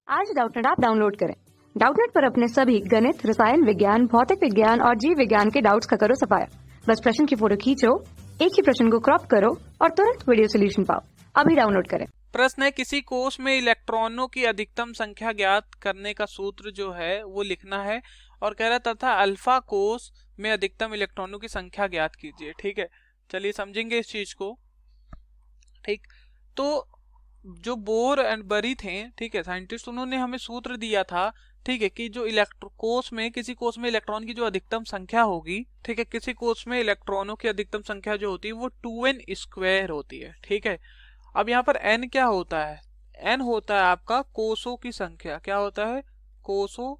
आज Doubtnut app download करें। Doubtnut पर अपने सभी गणित, रसायन विज्ञान, भौतिक विज्ञान और जीव विज्ञान के डाउट्स का करो सफाया। बस प्रश्न की फोटो खींचो, एक ही प्रश्न को क्रॉप करो और तुरंत वीडियो सोल्यूशन पाओ। अभी डाउनलोड करें। प्रश्न है, किसी कोश में इलेक्ट्रॉनों की अधिकतम संख्या ज्ञात करने का सूत्र जो है वो लिखना है और कह रहा तथा अल्फा कोश में अधिकतम इलेक्ट्रॉनों की संख्या ज्ञात कीजिए। ठीक है, चलिए समझेंगे इस चीज को। ठीक, तो जो बोर एंड बरी थे, ठीक है, साइंटिस्ट, उन्होंने हमें सूत्र दिया था, ठीक है, कि जो कोश में, किसी कोश में इलेक्ट्रॉन की जो अधिकतम संख्या होगी, ठीक है, किसी कोश में इलेक्ट्रॉनों की अधिकतम संख्या जो होती है वो 2n² होती है। ठीक है, अब यहाँ पर n क्या होता है? n होता है आपका कोशों की संख्या। क्या होता है? कोशों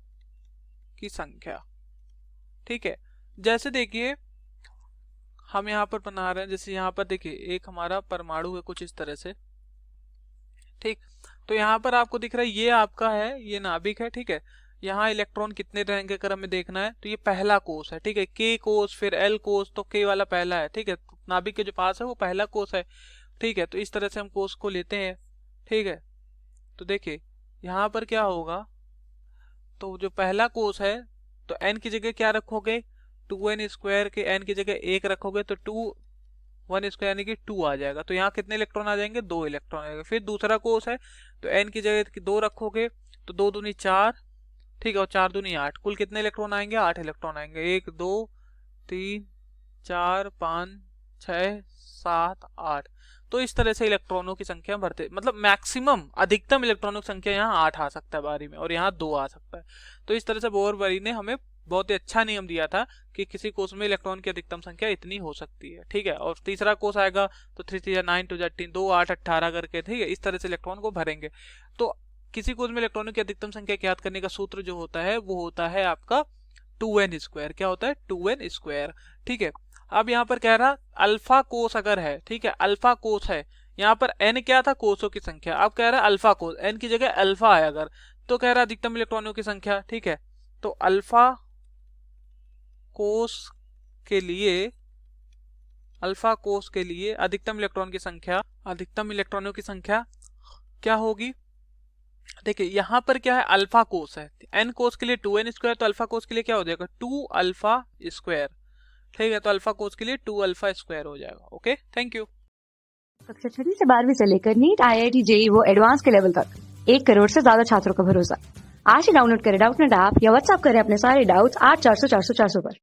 की संख्या। ठीक है, जैसे देखिए हम यहाँ पर बना रहे हैं, जैसे यहाँ पर देखिए एक हमारा परमाणु है कुछ इस तरह से। ठीक, तो यहाँ पर आपको दिख रहा है ये आपका है, ये नाभिक है। ठीक है, यहाँ इलेक्ट्रॉन कितने रहेंगे अगर हमें देखना है तो ये पहला कोश है। ठीक है, k कोश, फिर l कोश, तो k वाला पहला है। ठीक है, नाभिक के जो पास है वो पहला कोश है। ठीक है, तो इस तरह से हम कोश को लेते हैं। ठीक है, तो देखिए यहाँ पर क्या होगा, तो जो पहला कोश है तो n की जगह क्या रखोगे? 2n² के n की जगह 1 रखोगे तो 1² यानी कि 2 आ जाएगा। तो यहाँ कितने इलेक्ट्रॉन आ जाएंगे? 2 इलेक्ट्रॉन आएंगे। फिर दूसरा कोश है तो n की जगह 2 रखोगे तो 2 दूनी 4, ठीक है, और 4 दूनी 8। कुल कितने इलेक्ट्रॉन आएंगे? 8 इलेक्ट्रॉन आएंगे। 1 2 3 4 5 6 7 8। तो इस तरह से इलेक्ट्रॉनों की संख्या बढ़ते, मतलब मैक्सिमम, अधिकतम इलेक्ट्रॉनों की संख्या यहाँ 8 आ सकता है बारी में, और यहाँ 2 आ सकता है। तो इस तरह से बोर बरी ने हमें बहुत ही अच्छा नियम दिया था कि किसी कोश में इलेक्ट्रॉन की अधिकतम संख्या इतनी हो सकती है। ठीक है, और तीसरा कोश आएगा तो 3 3 9 2 18 2 8 18 करके, ठीक है, इस तरह से इलेक्ट्रॉन को भरेंगे। तो किसी कोश में इलेक्ट्रॉनों की अधिकतम संख्या ज्ञात करने का सूत्र जो होता है वो होता है आपका 2n²। क्या होता है? 2n²। ठीक है, अब यहाँ पर कह रहा अल्फा कोश अगर है, ठीक है, अल्फा कोश है, यहाँ पर n क्या था? कोशों की संख्या। अब कह रहा है अल्फा कोश, n की जगह अल्फा है अगर, तो कह रहा अधिकतम इलेक्ट्रॉनों की संख्या। ठीक है, तो अल्फा कोश के लिए, अल्फा कोश के लिए अधिकतम इलेक्ट्रॉन की संख्या, अधिकतम इलेक्ट्रॉनों की संख्या क्या होगी? देखिए यहाँ पर क्या है? अल्फा कोश है, n कोश के लिए 2n², तो अल्फा कोश के लिए क्या हो जाएगा? 2α²। ठीक है, तो अल्फा कोश के लिए 2α² हो जाएगा। Okay, thank you. कक्षा 6 से 12वीं से लेकर नीट, IIT, JEE वो एडवांस के लेवल तक 1 करोड़ से ज्यादा छात्रों का भरोसा। आज ही डाउनलोड करें डाउटनेट ऐप या व्हाट्सएप करें अपने सारे डाउट्स 8400 400 400 पर।